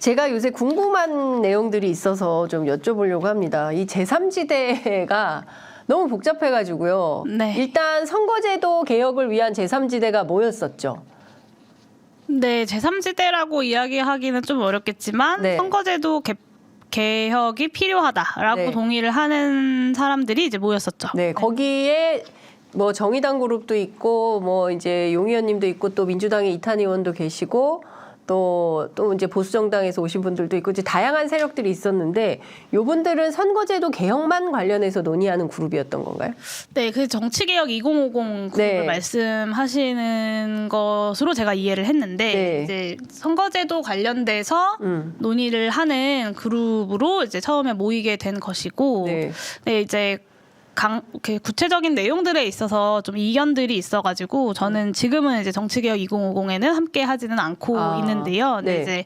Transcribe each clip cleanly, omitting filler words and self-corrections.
제가 요새 궁금한 내용들이 있어서 좀 여쭤보려고 합니다. 이 제3지대가 너무 복잡해가지고요. 네. 일단 선거제도 개혁을 위한 제3지대가 뭐였었죠? 네, 제3지대라고 이야기하기는 좀 어렵겠지만 네. 선거제도 개혁이 필요하다라고 네. 동의를 하는 사람들이 이제 모였었죠. 네, 거기에 뭐 정의당 그룹도 있고 뭐 이제 용 의원님도 있고 또 민주당의 이탄 의원도 계시고 또 이제 보수정당에서 오신 분들도 있고 이제 다양한 세력들이 있었는데 요분들은 선거제도 개혁만 관련해서 논의하는 그룹이었던 건가요? 네, 그 정치개혁 2050 그룹을 네. 말씀하시는 것으로 제가 이해를 했는데 네. 이제 선거제도 관련돼서 논의를 하는 그룹으로 이제 처음에 모이게 된 것이고, 네. 네, 이제 그 구체적인 내용들에 있어서 좀 이견들이 있어가지고 저는 지금은 이제 정치개혁 2050에는 함께 하지는 않고 있는데요. 근데 네. 이제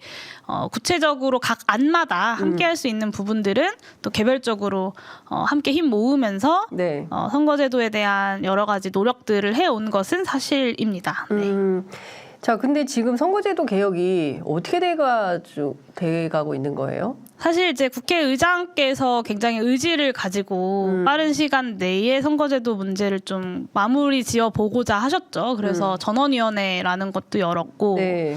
구체적으로 각 안마다 함께 할 수 있는 부분들은 또 개별적으로 함께 힘 모으면서 네. 선거제도에 대한 여러 가지 노력들을 해온 것은 사실입니다. 네. 자, 근데 지금 선거제도 개혁이 어떻게 돼가고 있는 거예요? 사실 이제 국회의장께서 굉장히 의지를 가지고 빠른 시간 내에 선거제도 문제를 좀 마무리 지어 보고자 하셨죠. 그래서 전원위원회라는 것도 열었고, 네.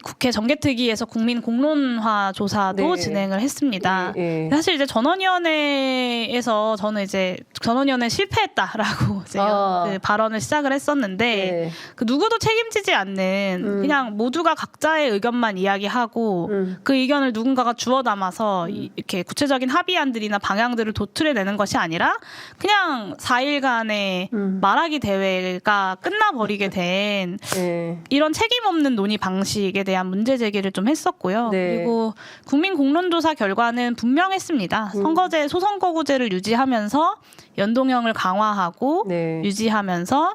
국회 정개특위에서 국민 공론화 조사도 네. 진행을 했습니다. 네. 사실 이제 전원위원회에서 저는 이제 전원위원회 실패했다라고 이제 그 발언을 시작을 했었는데 네. 그 누구도 책임지지 않는 그냥 모두가 각자의 의견만 이야기하고 그 의견을 누군가가 주워 담아서 이렇게 구체적인 합의안들이나 방향들을 도출해내는 것이 아니라 그냥 4일간의 말하기 대회가 끝나버리게 된 네. 이런 책임 없는 논의 방식에 대한 문제 제기를 좀 했었고요. 네. 그리고 국민 공론조사 결과는 분명했습니다. 선거제 소선거구제를 유지하면서 연동형을 강화하고 네. 유지하면서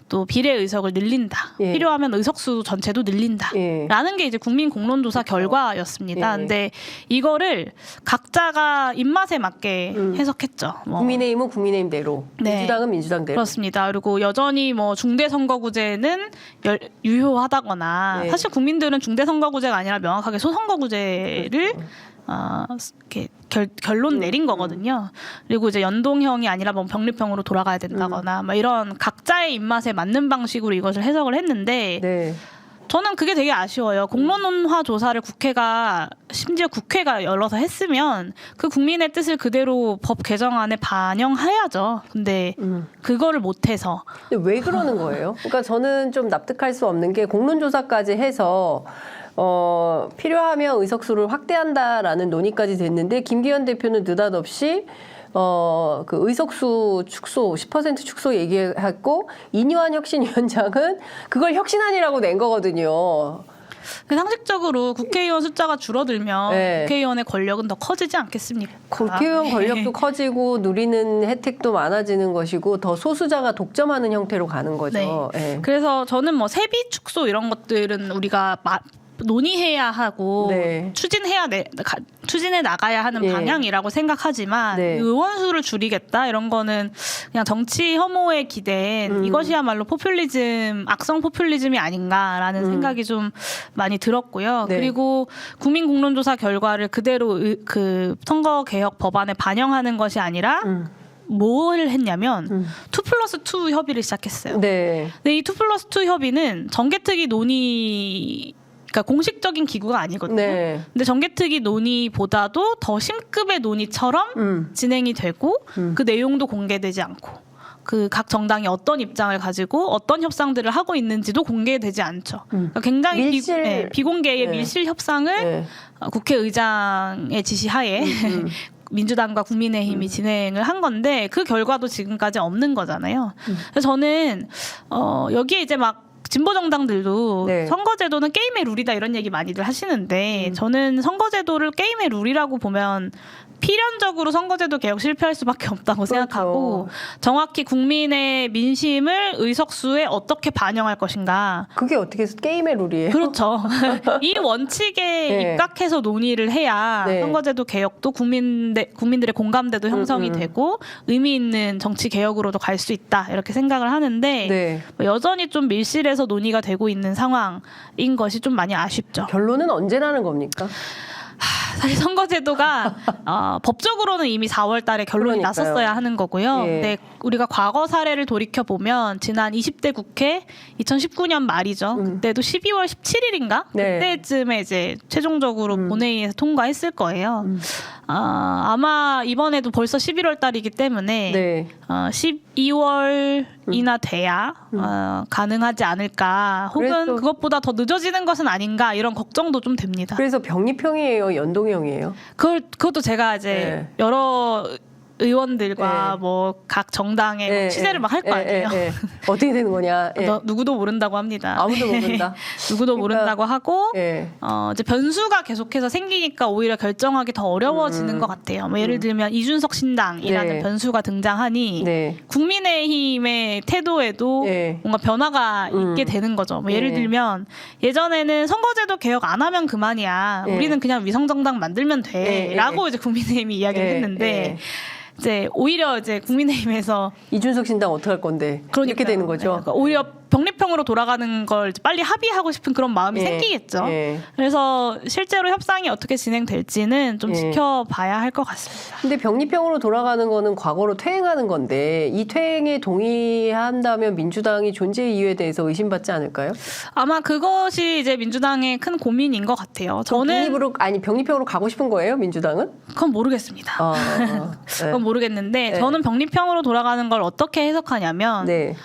또 비례 의석을 늘린다. 예. 필요하면 의석수 전체도 늘린다. 예. 라는 게 이제 국민 공론조사 결과였습니다. 예. 근데 이거를 각자가 입맛에 맞게 해석했죠. 뭐. 국민의힘은 국민의힘대로, 네. 민주당은 민주당대로. 그렇습니다. 그리고 여전히 뭐 중대선거구제는 유효하다거나 네. 사실 국민들은 중대선거구제가 아니라 명확하게 소선거구제를 이렇게 결론 내린 거거든요. 그리고 이제 연동형이 아니라 뭐 병립형으로 돌아가야 된다거나 막 이런 각자의 입맛에 맞는 방식으로 이것을 해석을 했는데 네. 저는 그게 되게 아쉬워요. 공론화 조사를 심지어 국회가 열어서 했으면 그 국민의 뜻을 그대로 법 개정안에 반영해야죠. 근데 그거를 못해서. 근데 왜 그러는 거예요? 그러니까 저는 좀 납득할 수 없는 게 공론조사까지 해서 필요하면 의석수를 확대한다라는 논의까지 됐는데 김기현 대표는 느닷없이 그 의석수 축소 10% 축소 얘기했고 이뇨한 혁신위원장은 그걸 혁신안이라고 낸 거거든요. 상식적으로 국회의원 숫자가 줄어들면 네. 국회의원의 권력은 더 커지지 않겠습니까? 국회의원 권력도 커지고 누리는 혜택도 많아지는 것이고 더 소수자가 독점하는 형태로 가는 거죠. 네. 네. 그래서 저는 뭐 세비 축소 이런 것들은 우리가 논의해야 하고 네. 추진해 나가야 하는 예. 방향이라고 생각하지만 네. 의원 수를 줄이겠다 이런 거는 그냥 정치 혐오에 기댄 이것이야말로 악성 포퓰리즘이 아닌가라는 생각이 좀 많이 들었고요. 네. 그리고 국민 공론조사 결과를 그대로 그 선거 개혁 법안에 반영하는 것이 아니라 뭘 했냐면 2+2 협의를 시작했어요. 네. 근데 이 2+2 협의는 정개특위 그러니까 공식적인 기구가 아니거든요. 네. 근데 정개특위 논의보다도 더 심급의 논의처럼 진행이 되고 그 내용도 공개되지 않고 그 각 정당이 어떤 입장을 가지고 어떤 협상들을 하고 있는지도 공개되지 않죠. 그러니까 굉장히 비공개의 네. 밀실 협상을 네. 국회의장의 지시하에 민주당과 국민의힘이 진행을 한 건데 그 결과도 지금까지 없는 거잖아요. 그래서 저는 여기에 이제 막 진보 정당들도 네. 선거제도는 게임의 룰이다 이런 얘기 많이들 하시는데 저는 선거제도를 게임의 룰이라고 보면 필연적으로 선거제도 개혁 실패할 수밖에 없다고 생각하고 정확히 국민의 민심을 의석수에 어떻게 반영할 것인가. 그게 어떻게 해서 게임의 룰이에요? 그렇죠. 이 원칙에 네. 입각해서 논의를 해야 네. 선거제도 개혁도 국민들의 공감대도 형성이 되고 의미 있는 정치 개혁으로도 갈 수 있다 이렇게 생각을 하는데 네. 여전히 좀 밀실에서 논의가 되고 있는 상황인 것이 좀 많이 아쉽죠. 결론은 언제 나는 겁니까? 사실 선거제도가 법적으로는 이미 4월 달에 결론이 그러니까요. 났었어야 하는 거고요. 예. 근데 우리가 과거 사례를 돌이켜 보면 지난 20대 국회 2019년 말이죠. 그때도 12월 17일인가? 네. 그때쯤에 이제 최종적으로 본회의에서 통과했을 거예요. 아마 이번에도 벌써 11월 달이기 때문에 네. 12월이나 돼야 가능하지 않을까. 혹은 그래서- 그것보다 더 늦어지는 것은 아닌가 이런 걱정도 좀 됩니다. 그래서 병립형이에요, 연동형이에요? 그것도 제가 이제 네. 여러 의원들과 네. 뭐 각 정당의 뭐 취재를 막 할 거 아니에요. 어떻게 되는 거냐? 예. 누구도 모른다고 합니다. 아무도 모른다. 누구도 그러니까- 모른다고 하고 예. 이제 변수가 계속해서 생기니까 오히려 결정하기 더 어려워지는 것 같아요. 뭐 예를 들면 이준석 신당이라는 네. 변수가 등장하니 네. 국민의힘의 태도에도 네. 뭔가 변화가 있게 되는 거죠. 뭐 예를 네. 들면 예전에는 선거제도 개혁 안 하면 그만이야. 네. 우리는 그냥 위성정당 만들면 네. 돼라고 이제 국민의힘이 이야기를 네. 했는데 네. 이제 오히려 이제 국민의힘에서 이준석 신당 어떡할 건데? 이렇게 그러니까요. 되는 거죠. 네, 그러니까 오히려 병립형으로 돌아가는 걸 이제 빨리 합의하고 싶은 그런 마음이 예. 생기겠죠. 예. 그래서 실제로 협상이 어떻게 진행될지는 좀 예. 지켜봐야 할 것 같습니다. 근데 병립형으로 돌아가는 거는 과거로 퇴행하는 건데 이 퇴행에 동의한다면 민주당이 존재 이유에 대해서 의심받지 않을까요? 아마 그것이 이제 민주당의 큰 고민인 것 같아요. 저는 병립형으로 가고 싶은 거예요, 민주당은? 그건 모르겠습니다. 네. 그건 모르겠는데 네. 저는 병립형으로 돌아가는 걸 어떻게 해석하냐면 네.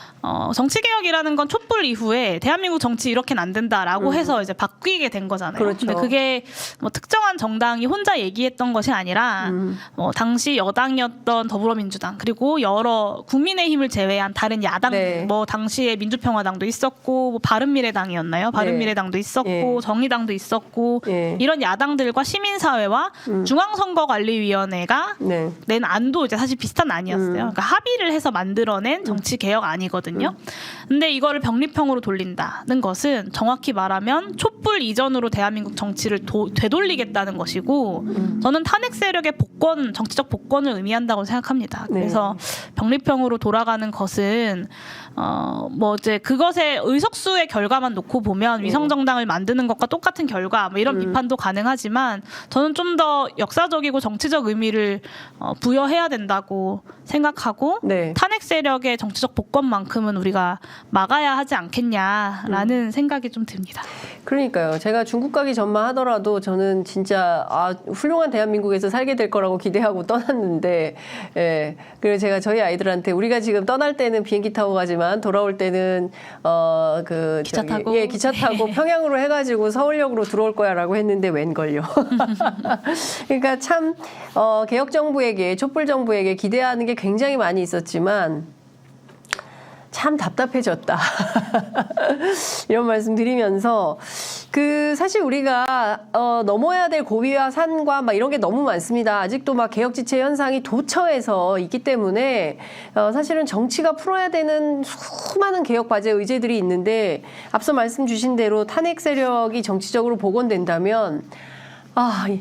정치개혁이라는 건 촛불 이후에 대한민국 정치 이렇게는 안 된다라고 해서 이제 바뀌게 된 거잖아요. 그렇죠. 근데 그게 뭐 특정한 정당이 혼자 얘기했던 것이 아니라 뭐 당시 여당이었던 더불어민주당 그리고 여러 국민의힘을 제외한 다른 야당 네. 뭐 당시에 민주평화당도 있었고 뭐 바른미래당이었나요? 바른미래당도 있었고 예. 정의당도 있었고 예. 이런 야당들과 시민사회와 중앙선거관리위원회가 네. 낸 안도 이제 사실 비슷한 안이었어요. 그러니까 합의를 해서 만들어낸 정치 개혁 안이거든요. 근데 이거를 병립형으로 돌린다는 것은 정확히 말하면 촛불 이전으로 대한민국 정치를 되돌리겠다는 것이고 저는 탄핵 세력의 복권, 정치적 복권을 의미한다고 생각합니다. 네. 그래서 병립형으로 돌아가는 것은 뭐 이제 그것의 의석수의 결과만 놓고 보면 위성 정당을 만드는 것과 똑같은 결과 뭐 이런 비판도 가능하지만 저는 좀 더 역사적이고 정치적 의미를 부여해야 된다고 생각하고 네. 탄핵 세력의 정치적 복권만큼은 우리가 막아야 하지 않겠냐라는 생각이 좀 듭니다. 그러니까요. 제가 중국 가기 전만 하더라도 저는 진짜 훌륭한 대한민국에서 살게 될 거라고 기대하고 떠났는데, 예. 그래서 제가 저희 아이들한테 우리가 지금 떠날 때는 비행기 타고 가지만 돌아올 때는 기차 타고. 예, 기차 타고 평양으로 해가지고 서울역으로 들어올 거야라고 했는데 웬걸요. 그러니까 참 개혁 정부에게 촛불 정부에게 기대하는 게 굉장히 많이 있었지만. 참 답답해졌다. 이런 말씀 드리면서 사실 우리가 넘어야 될 고비와 산과 막 이런 게 너무 많습니다. 아직도 막 개혁지체 현상이 도처에서 있기 때문에 사실은 정치가 풀어야 되는 수많은 개혁 과제 의제들이 있는데 앞서 말씀 주신 대로 탄핵 세력이 정치적으로 복원된다면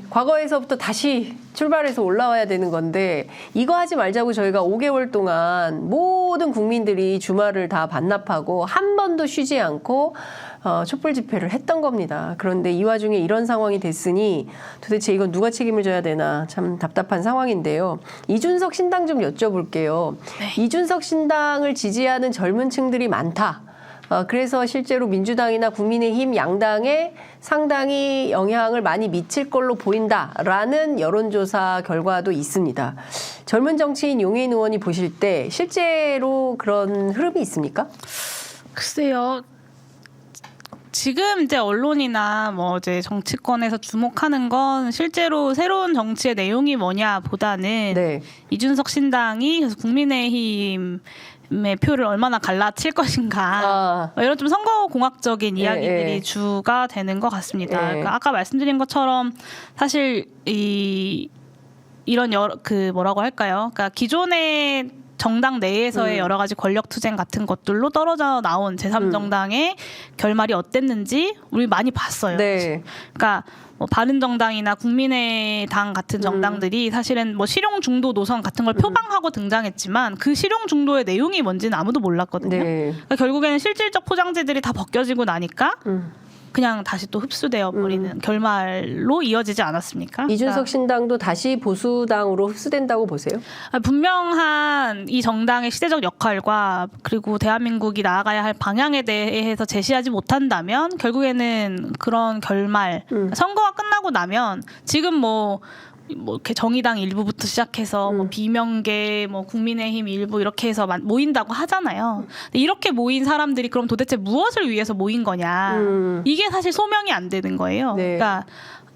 과거에서부터 다시 출발해서 올라와야 되는 건데 이거 하지 말자고 저희가 5개월 동안 모든 국민들이 주말을 다 반납하고 한 번도 쉬지 않고 촛불 집회를 했던 겁니다. 그런데 이 와중에 이런 상황이 됐으니 도대체 이건 누가 책임을 져야 되나 참 답답한 상황인데요. 이준석 신당 좀 여쭤볼게요. 네. 이준석 신당을 지지하는 젊은 층들이 많다. 그래서 실제로 민주당이나 국민의힘 양당에 상당히 영향을 많이 미칠 걸로 보인다라는 여론조사 결과도 있습니다. 젊은 정치인 용해인 의원이 보실 때 실제로 그런 흐름이 있습니까? 글쎄요. 지금 이제 언론이나 뭐 이제 정치권에서 주목하는 건 실제로 새로운 정치의 내용이 뭐냐보다는 네. 이준석 신당이 그래서 국민의힘의 표를 얼마나 갈라칠 것인가 이런 좀 선거공학적인 이야기들이 주가 되는 것 같습니다. 그러니까 아까 말씀드린 것처럼 사실 이 이런 뭐라고 할까요? 그러니까 기존의 정당 내에서의 여러 가지 권력 투쟁 같은 것들로 떨어져 나온 제3정당의 결말이 어땠는지 우리 많이 봤어요. 네. 그러니까 뭐 바른정당이나 국민의당 같은 정당들이 사실은 뭐 실용 중도 노선 같은 걸 표방하고 등장했지만 그 실용 중도의 내용이 뭔지는 아무도 몰랐거든요. 네. 그러니까 결국에는 실질적 포장재들이 다 벗겨지고 나니까 그냥 다시 또 흡수되어 버리는 결말로 이어지지 않았습니까? 이준석 신당도 다시 보수당으로 흡수된다고 보세요? 분명한 이 정당의 시대적 역할과 그리고 대한민국이 나아가야 할 방향에 대해서 제시하지 못한다면 결국에는 그런 결말, 선거가 끝나고 나면 지금 뭐 이렇게 정의당 일부부터 시작해서 뭐 비명계, 뭐 국민의힘 일부 이렇게 해서 모인다고 하잖아요. 근데 이렇게 모인 사람들이 그럼 도대체 무엇을 위해서 모인 거냐? 이게 사실 소명이 안 되는 거예요. 네. 그러니까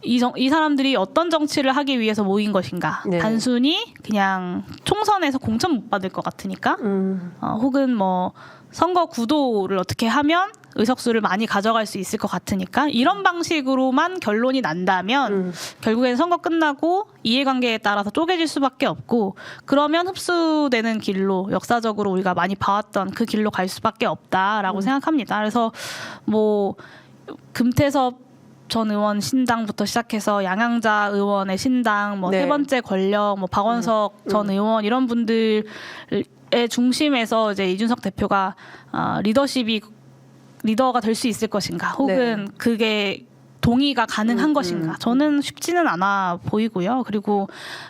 이 사람들이 어떤 정치를 하기 위해서 모인 것인가? 네. 단순히 그냥 총선에서 공천 못 받을 것 같으니까, 혹은 뭐 선거 구도를 어떻게 하면 의석수를 많이 가져갈 수 있을 것 같으니까 이런 방식으로만 결론이 난다면 결국엔 선거 끝나고 이해관계에 따라서 쪼개질 수밖에 없고 그러면 흡수되는 길로 역사적으로 우리가 많이 봐왔던 그 길로 갈 수밖에 없다라고 생각합니다. 그래서 뭐 금태섭 전 의원 신당부터 시작해서 양양자 의원의 신당, 뭐 네. 세 번째 권력, 뭐 박원석 전 의원 이런 분들의 중심에서 이제 이준석 대표가 리더가 될 수 있을 것인가, 혹은 그게 동의가 가능한 것인가, 저는 쉽지는 않아 보이고요. 그리고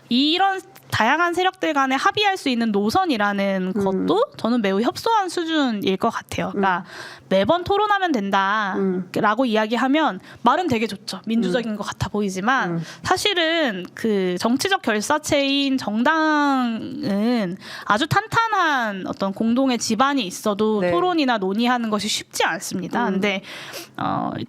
이런 다양한 세력들 간에 합의할 수 있는 노선이라는 것도 저는 매우 협소한 수준일 것 같아요. 그러니까 매번 토론하면 된다라고 이야기하면 말은 되게 좋죠. 민주적인 것 같아 보이지만 사실은 그 정치적 결사체인 정당은 아주 탄탄한 어떤 공동의 지반이 있어도 네. 토론이나 논의하는 것이 쉽지 않습니다. 근데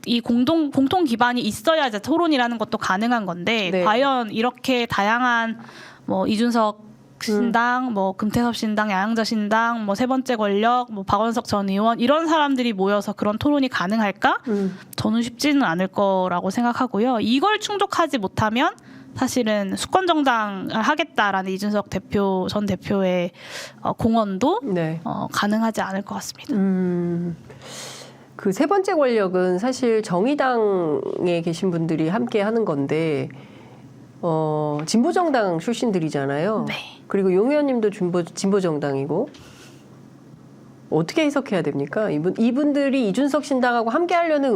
이 공통 기반이 있어야 이제 토론이라는 것도 가능한 건데 네. 과연 이렇게 다양한 뭐 이준석 신당, 뭐 금태섭 신당, 양양자 신당, 뭐 세 번째 권력, 뭐 박원석 전 의원 이런 사람들이 모여서 그런 토론이 가능할까? 저는 쉽지는 않을 거라고 생각하고요. 이걸 충족하지 못하면 사실은 수권 정당을 하겠다라는 이준석 전 대표의 공언도 네. 가능하지 않을 것 같습니다. 그 세 번째 권력은 사실 정의당에 계신 분들이 함께 하는 건데 진보정당 출신들이잖아요. 네. 그리고 용 의원님도 진보정당이고 어떻게 해석해야 됩니까? 이분들이 이준석 신당하고 함께 하려는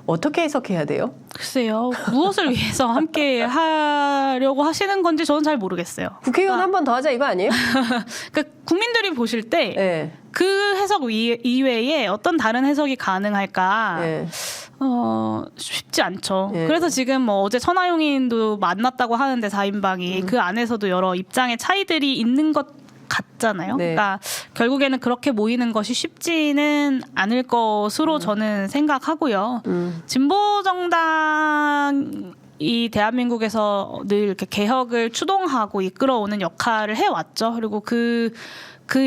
어떻게 해석해야 돼요? 글쎄요. 무엇을 위해서 함께 하려고 하시는 건지 저는 잘 모르겠어요. 국회의원 한 번 더 하자 이거 아니에요? 그러니까 국민들이 보실 때 네. 그 해석 이외에 어떤 다른 해석이 가능할까? 네. 쉽지 않죠. 예. 그래서 지금 뭐 어제 천하용인도 만났다고 하는데 4인방이 그 안에서도 여러 입장의 차이들이 있는 것 같잖아요. 네. 그러니까 결국에는 그렇게 모이는 것이 쉽지는 않을 것으로 저는 생각하고요. 진보 정당이 대한민국에서 늘 이렇게 개혁을 추동하고 이끌어오는 역할을 해왔죠. 그리고 그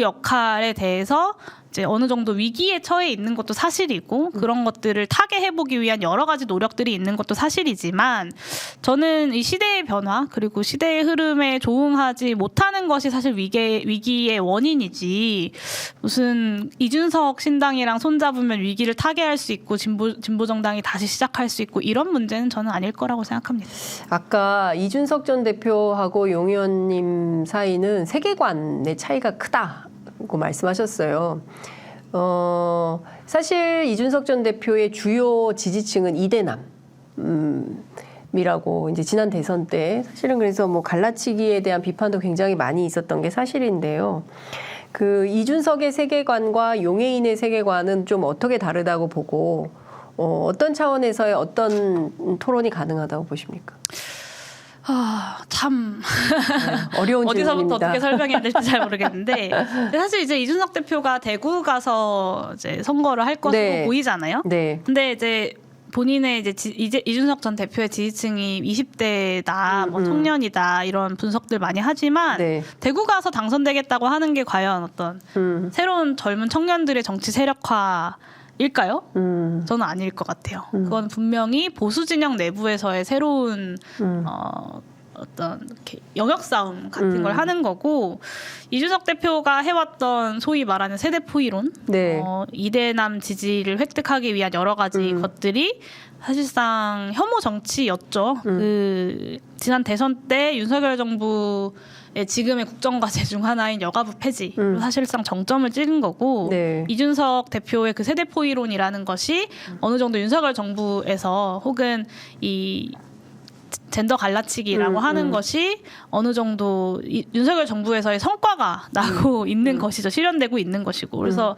역할에 대해서 이제 어느 정도 위기에 처해 있는 것도 사실이고 그런 것들을 타개해보기 위한 여러 가지 노력들이 있는 것도 사실이지만 저는 이 시대의 변화 그리고 시대의 흐름에 조응하지 못하는 것이 사실 위기의 원인이지 무슨 이준석 신당이랑 손잡으면 위기를 타개할 수 있고 진보 정당이 다시 시작할 수 있고 이런 문제는 저는 아닐 거라고 생각합니다. 아까 이준석 전 대표하고 용 의원님 사이는 세계관의 차이가 크다고 말씀하셨어요. 사실 이준석 전 대표의 주요 지지층은 이대남이라고 이제 지난 대선 때 사실은 그래서 뭐 갈라치기에 대한 비판도 굉장히 많이 있었던 게 사실인데요. 그 이준석의 세계관과 용해인의 세계관은 좀 어떻게 다르다고 보고 어떤 차원에서의 어떤 토론이 가능하다고 보십니까? 참 어려운 어디서부터 질문입니다. 어떻게 설명해야 될지 잘 모르겠는데 사실 이제 이준석 대표가 대구 가서 이제 선거를 할 것으로 네. 보이잖아요. 네. 근데 이제 본인의 이제 이준석 전 대표의 지지층이 20대다, 뭐 청년이다 이런 분석들 많이 하지만 네. 대구 가서 당선되겠다고 하는 게 과연 어떤 새로운 젊은 청년들의 정치 세력화일까요? 저는 아닐 것 같아요. 그건 분명히 보수 진영 내부에서의 새로운 어떤 이렇게 영역 싸움 같은 걸 하는 거고 이준석 대표가 해왔던 소위 말하는 세대 포이론, 네. 이대남 지지를 획득하기 위한 여러 가지 것들이 사실상 혐오 정치였죠. 그 지난 대선 때 윤석열 정부의 지금의 국정과제 중 하나인 여가부 폐지로 사실상 정점을 찍은 거고 네. 이준석 대표의 그 세대 포이론이라는 것이 어느 정도 윤석열 정부에서 혹은 이 젠더 갈라치기라고 하는 것이 어느 정도 윤석열 정부에서의 성과가 나고 있는 것이죠. 실현되고 있는 것이고. 그래서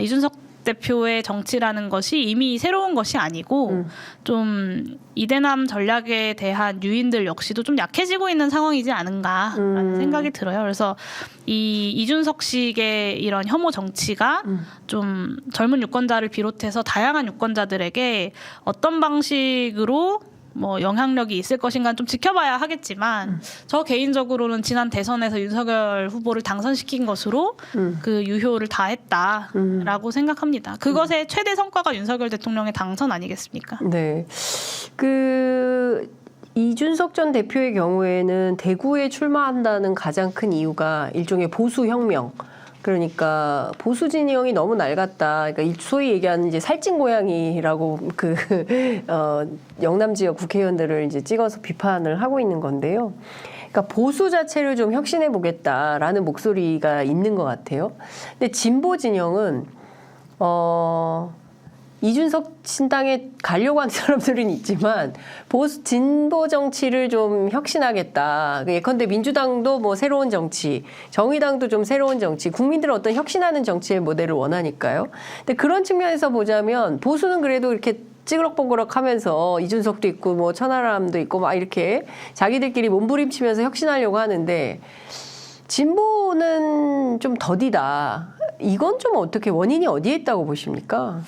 이준석 대표의 정치라는 것이 이미 새로운 것이 아니고 좀 이대남 전략에 대한 유인들 역시도 좀 약해지고 있는 상황이지 않은가라는 생각이 들어요. 그래서 이 이준석식의 이런 혐오 정치가 좀 젊은 유권자를 비롯해서 다양한 유권자들에게 어떤 방식으로 뭐 영향력이 있을 것인가는 좀 지켜봐야 하겠지만 저 개인적으로는 지난 대선에서 윤석열 후보를 당선시킨 것으로 그 유효를 다했다라고 생각합니다. 그것의 최대 성과가 윤석열 대통령의 당선 아니겠습니까? 네. 그 이준석 전 대표의 경우에는 대구에 출마한다는 가장 큰 이유가 일종의 보수 혁명. 그러니까 보수 진영이 너무 낡았다. 그러니까 소위 얘기하는 이제 살찐 고양이라고 영남 지역 국회의원들을 이제 찍어서 비판을 하고 있는 건데요. 그러니까 보수 자체를 좀 혁신해 보겠다라는 목소리가 있는 것 같아요. 근데 진보 진영은 이준석 신당에 가려고 하는 사람들은 있지만 보수 진보 정치를 좀 혁신하겠다. 예컨대 민주당도 뭐 새로운 정치, 정의당도 좀 새로운 정치, 국민들은 어떤 혁신하는 정치의 모델을 원하니까요. 근데 그런 측면에서 보자면 보수는 그래도 이렇게 찌그럭버그럭 하면서 이준석도 있고 뭐 천하람도 있고 막 이렇게 자기들끼리 몸부림치면서 혁신하려고 하는데 진보는 좀 더디다. 이건 좀 어떻게 원인이 어디에 있다고 보십니까?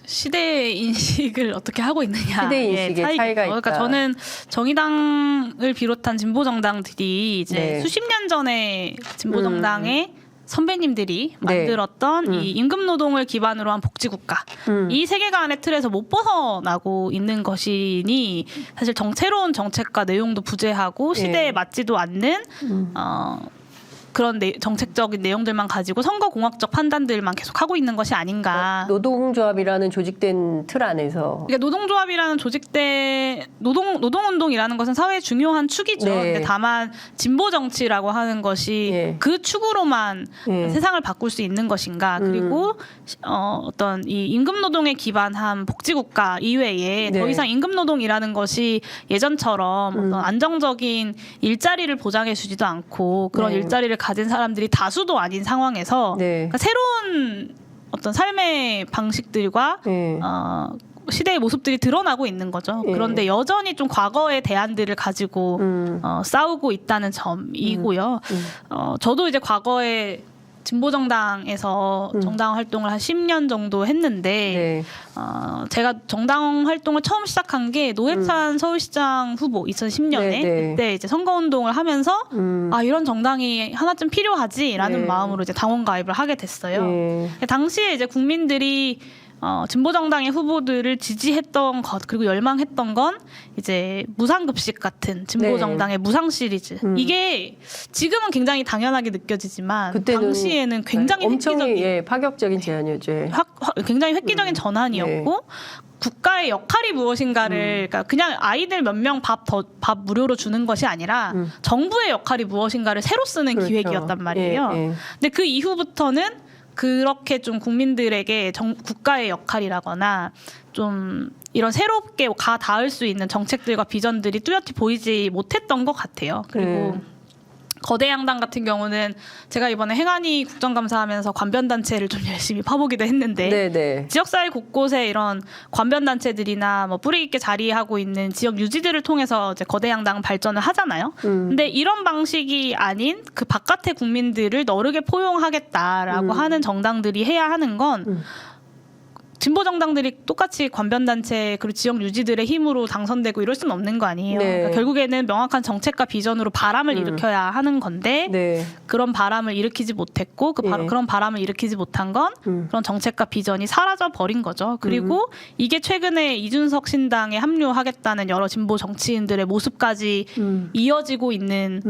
시대 인식을 어떻게 하고 있느냐. 시대 인식의 차이가 있다. 그러니까 저는 정의당을 비롯한 진보 정당들이 이제 네. 수십 년 전에 진보 정당의 선배님들이 만들었던 이 임금 노동을 기반으로 한 복지국가 이 세계관의 틀에서 못 벗어나고 있는 것이니 사실 새로운 정책과 내용도 부재하고 시대에 맞지도 않는 그런 정책적인 내용들만 가지고 선거공학적 판단들만 계속 하고 있는 것이 아닌가. 노동조합이라는 조직된 틀 안에서. 그러니까 노동조합이라는 조직된 노동운동이라는 것은 사회의 중요한 축이죠. 네. 근데 다만 진보 정치라고 하는 것이 그 축으로만 세상을 바꿀 수 있는 것인가. 그리고 어떤 이 임금 노동에 기반한 복지국가 이외에 더 이상 임금 노동이라는 것이 예전처럼 어떤 안정적인 일자리를 보장해주지도 않고 그런 일자리를 가진 사람들이 다수도 아닌 상황에서 그러니까 새로운 어떤 삶의 방식들과 시대의 모습들이 드러나고 있는 거죠. 그런데 여전히 좀 과거의 대안들을 가지고 싸우고 있다는 점이고요. 저도 이제 과거에 진보정당에서 정당 활동을 한 10년 정도 했는데 제가 정당 활동을 처음 시작한 게 노회찬 서울시장 후보 2010년에 그때 이제 선거운동을 하면서 아 이런 정당이 하나쯤 필요하지라는 마음으로 이제 당원 가입을 하게 됐어요. 당시에 이제 국민들이 진보정당의 후보들을 지지했던 것 그리고 열망했던 건 이제 무상급식 같은 진보정당의 무상 시리즈 이게 지금은 굉장히 당연하게 느껴지지만 당시에는 굉장히 엄청 파격적인 제안이었죠. 굉장히 획기적인 전환이었고 국가의 역할이 무엇인가를 그러니까 그냥 아이들 몇 명 밥 무료로 주는 것이 아니라 정부의 역할이 무엇인가를 새로 쓰는 기획이었단 말이에요. 근데 그 이후부터는 그렇게 좀 국민들에게 국가의 역할이라거나 좀 이런 새롭게 가 닿을 수 있는 정책들과 비전들이 뚜렷이 보이지 못했던 것 같아요. 그리고 거대 양당 같은 경우는 제가 이번에 행안위 국정감사하면서 관변단체를 좀 열심히 파보기도 했는데 지역사회 곳곳에 이런 관변단체들이나 뭐 뿌리 있게 자리하고 있는 지역 유지들을 통해서 이제 거대 양당은 발전을 하잖아요. 근데 이런 방식이 아닌 그 바깥의 국민들을 너르게 포용하겠다라고 하는 정당들이 해야 하는 건 진보 정당들이 똑같이 관변단체 그리고 지역 유지들의 힘으로 당선되고 이럴 수는 없는 거 아니에요. 네. 그러니까 결국에는 명확한 정책과 비전으로 바람을 일으켜야 하는 건데 네. 그런 바람을 일으키지 못했고 예. 그런 바람을 일으키지 못한 건 그런 정책과 비전이 사라져 버린 거죠. 그리고 이게 최근에 이준석 신당에 합류하겠다는 여러 진보 정치인들의 모습까지 이어지고 있는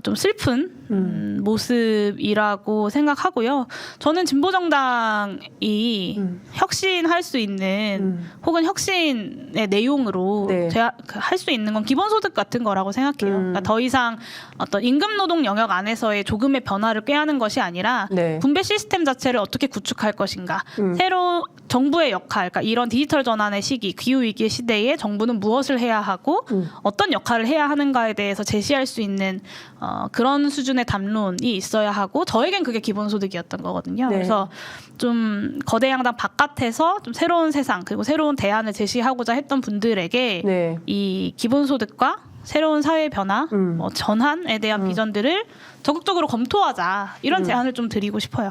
좀 슬픈 모습이라고 생각하고요. 저는 진보 정당이 혁신할 수 있는 혹은 혁신의 내용으로 네. 할 수 있는 건 기본소득 같은 거라고 생각해요. 그러니까 더 이상 어떤 임금 노동 영역 안에서의 조금의 변화를 꾀하는 것이 아니라 네. 분배 시스템 자체를 어떻게 구축할 것인가. 새로 정부의 역할, 그러니까 이런 디지털 전환의 시기, 기후 위기의 시대에 정부는 무엇을 해야 하고 어떤 역할을 해야 하는가에 대해서 제시할 수 있는 그런 수준의 담론이 있어야 하고 저에겐 그게 기본소득이었던 거거든요. 네. 그래서 좀 거대 양당 바깥에서 좀 새로운 세상 그리고 새로운 대안을 제시하고자 했던 분들에게 네. 이 기본소득과 새로운 사회 변화, 뭐 전환에 대한 비전들을 적극적으로 검토하자 이런 제안을 좀 드리고 싶어요.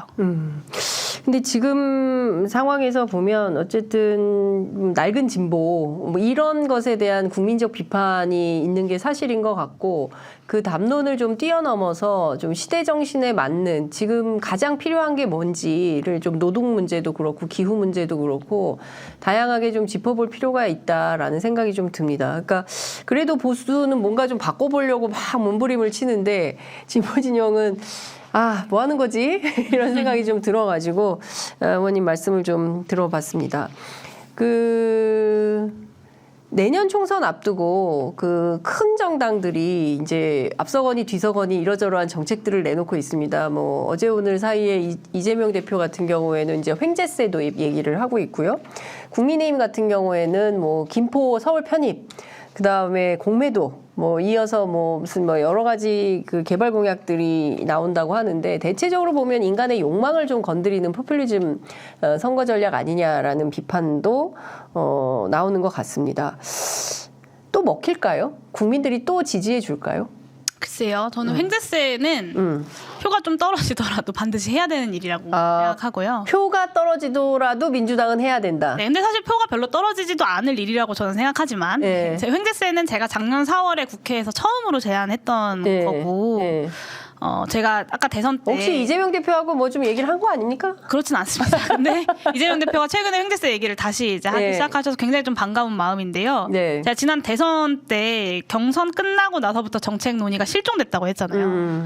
근데 지금 상황에서 보면 어쨌든 낡은 진보 뭐 이런 것에 대한 국민적 비판이 있는 게 사실인 것 같고 그 담론을 좀 뛰어넘어서 좀 시대 정신에 맞는 지금 가장 필요한 게 뭔지를 좀 노동 문제도 그렇고 기후 문제도 그렇고 다양하게 좀 짚어볼 필요가 있다라는 생각이 좀 듭니다. 그러니까 그래도 보수는 뭔가 좀 바꿔보려고 막 몸부림을 치는데 진보 진영은 뭐 하는 거지? 이런 생각이 좀 들어가지고 어머님 말씀을 좀 들어봤습니다. 내년 총선 앞두고 그 큰 정당들이 이제 앞서거니 뒤서거니 이러저러한 정책들을 내놓고 있습니다. 뭐 어제 오늘 사이에 이재명 대표 같은 경우에는 이제 횡재세 도입 얘기를 하고 있고요. 국민의힘 같은 경우에는 뭐 김포 서울 편입, 그 다음에 공매도, 뭐 이어서 뭐 무슨 뭐 여러 가지 그 개발 공약들이 나온다고 하는데 대체적으로 보면 인간의 욕망을 좀 건드리는 포퓰리즘 선거 전략 아니냐라는 비판도 나오는 것 같습니다. 또 먹힐까요? 국민들이 또 지지해 줄까요? 글쎄요. 저는 횡재세는 표가 좀 떨어지더라도 반드시 해야 되는 일이라고 생각하고요. 표가 떨어지더라도 민주당은 해야 된다. 네, 근데 사실 표가 별로 떨어지지도 않을 일이라고 저는 생각하지만 네. 횡재세는 제가 작년 4월에 국회에서 처음으로 제안했던 네. 거고 네. 제가 아까 대선 때 혹시 이재명 대표하고 뭐 좀 얘기를 한 거 아닙니까? 그렇진 않습니다. 근데 이재명 대표가 최근에 횡재세 얘기를 다시 이제 하기 네. 시작하셔서 굉장히 좀 반가운 마음인데요. 네. 제가 지난 대선 때 경선 끝나고 나서부터 정책 논의가 실종됐다고 했잖아요.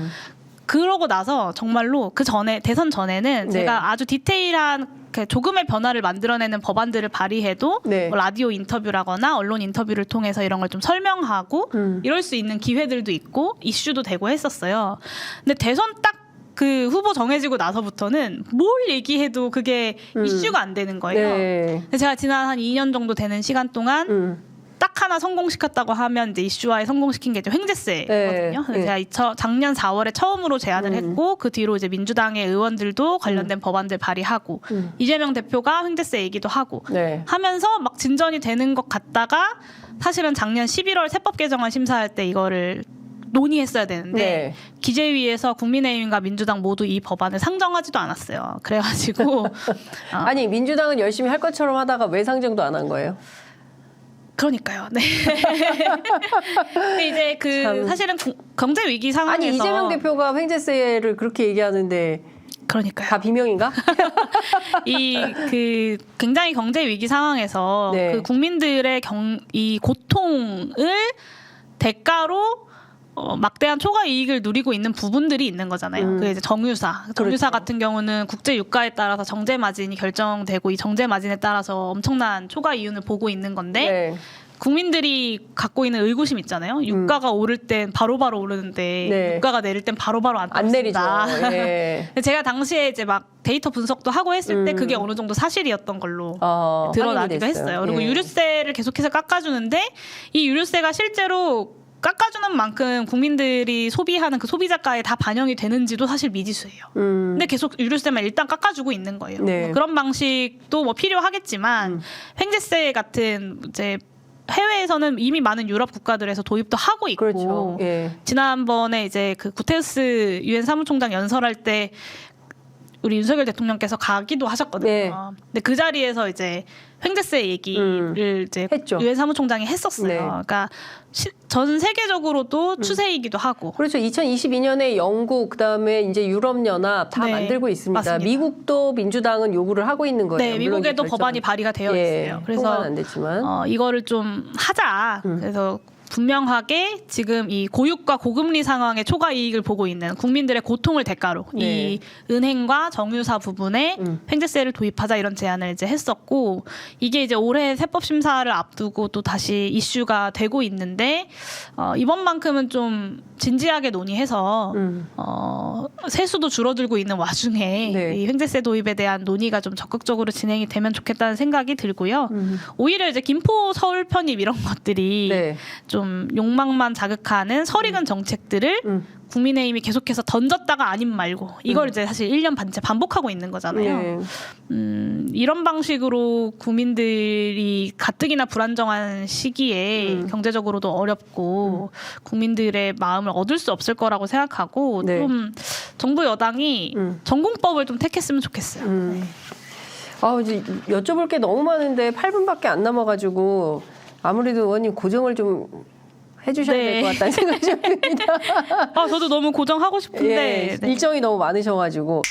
그러고 나서 정말로 그 전에 대선 전에는 네. 제가 아주 디테일한 조금의 변화를 만들어내는 법안들을 발의해도 네. 뭐 라디오 인터뷰라거나 언론 인터뷰를 통해서 이런 걸 좀 설명하고 이럴 수 있는 기회들도 있고 이슈도 되고 했었어요. 근데 대선 딱 그 후보 정해지고 나서부터는 뭘 얘기해도 그게 이슈가 안 되는 거예요. 네. 근데 제가 지난 한 2년 정도 되는 시간 동안 딱 하나 성공시켰다고 하면 이제 이슈화에 성공시킨 게 이제 횡재세거든요. 네. 제가 작년 4월에 처음으로 제안을 했고 그 뒤로 이제 민주당의 의원들도 관련된 법안들 발의하고 이재명 대표가 횡재세 얘기도 하고 네. 하면서 막 진전이 되는 것 같다가 사실은 작년 11월 세법 개정안 심사할 때 이거를 논의했어야 되는데 네. 기재위에서 국민의힘과 민주당 모두 이 법안을 상정하지도 않았어요. 그래가지고 아니 민주당은 열심히 할 것처럼 하다가 왜 상정도 안 한 거예요? 그러니까요. 네. 근데 이제 참. 사실은 경제 위기 상황에서 아니 이재명 대표가 횡재세를 그렇게 얘기하는데 그러니까요. 다 비명인가? 이 굉장히 경제 위기 상황에서 네. 그 국민들의 이 고통을 대가로 막대한 초과 이익을 누리고 있는 부분들이 있는 거잖아요. 그게 이제 정유사 그렇죠. 같은 경우는 국제 유가에 따라서 정제 마진이 결정되고 이 정제 마진에 따라서 엄청난 초과 이윤을 보고 있는 건데 네. 국민들이 갖고 있는 의구심 있잖아요. 유가가 오를 땐 바로바로 오르는데 네. 유가가 내릴 땐 바로바로 안 안 내리죠. 떨어진다. 예. 제가 당시에 이제 막 데이터 분석도 하고 했을 때 그게 어느 정도 사실이었던 걸로 드러나기도 확인이 됐어요. 했어요. 그리고 예. 유류세를 계속해서 깎아주는데 이 유류세가 실제로 깎아주는 만큼 국민들이 소비하는 그 소비자가에 다 반영이 되는지도 사실 미지수예요. 근데 계속 유류세만 일단 깎아주고 있는 거예요. 네. 뭐 그런 방식도 뭐 필요하겠지만 횡재세 같은 이제 해외에서는 이미 많은 유럽 국가들에서 도입도 하고 있고 그렇죠. 예. 지난번에 이제 그 구테르스 유엔 사무총장 연설할 때 우리 윤석열 대통령께서 가기도 하셨거든요. 네. 근데 그 자리에서 이제 횡재세 얘기를 이제 했죠. 유엔 사무총장이 했었어요. 네. 그러니까 전 세계적으로도 추세이기도 하고. 그렇죠. 2022년에 영국 그다음에 이제 유럽연합 다 네, 만들고 있습니다. 맞습니다. 미국도 민주당은 요구를 하고 있는 거예요. 네, 물론 미국에도 이제 법안이 발의가 되어 있어요. 그래서 통과는 안 됐지만 이거를 좀 하자. 그래서 분명하게 지금 이 고육과 고금리 상황의 초과 이익을 보고 있는 국민들의 고통을 대가로 네. 이 은행과 정유사 부분에 횡재세를 도입하자 이런 제안을 이제 했었고 이게 이제 올해 세법 심사를 앞두고 또 다시 이슈가 되고 있는데 이번만큼은 좀 진지하게 논의해서 세수도 줄어들고 있는 와중에 네. 이 횡재세 도입에 대한 논의가 좀 적극적으로 진행이 되면 좋겠다는 생각이 들고요. 오히려 이제 김포 서울 편입 이런 것들이 네. 좀 욕망만 자극하는 설익은 정책들을 국민의힘이 계속해서 던졌다가 아님 말고 이걸 이제 사실 1년 반째 반복하고 있는 거잖아요. 네. 이런 방식으로 국민들이 가뜩이나 불안정한 시기에 경제적으로도 어렵고 국민들의 마음을 얻을 수 없을 거라고 생각하고 네. 좀 정부 여당이 전공법을 좀 택했으면 좋겠어요. 네. 아, 이제 여쭤볼 게 너무 많은데 8분밖에 안 남아가지고 아무래도 의원님 고정을 좀 해주셔야 네. 될 것 같다는 생각이 듭니다. 저도 너무 고정하고 싶은데 예, 일정이 너무 많으셔가지고.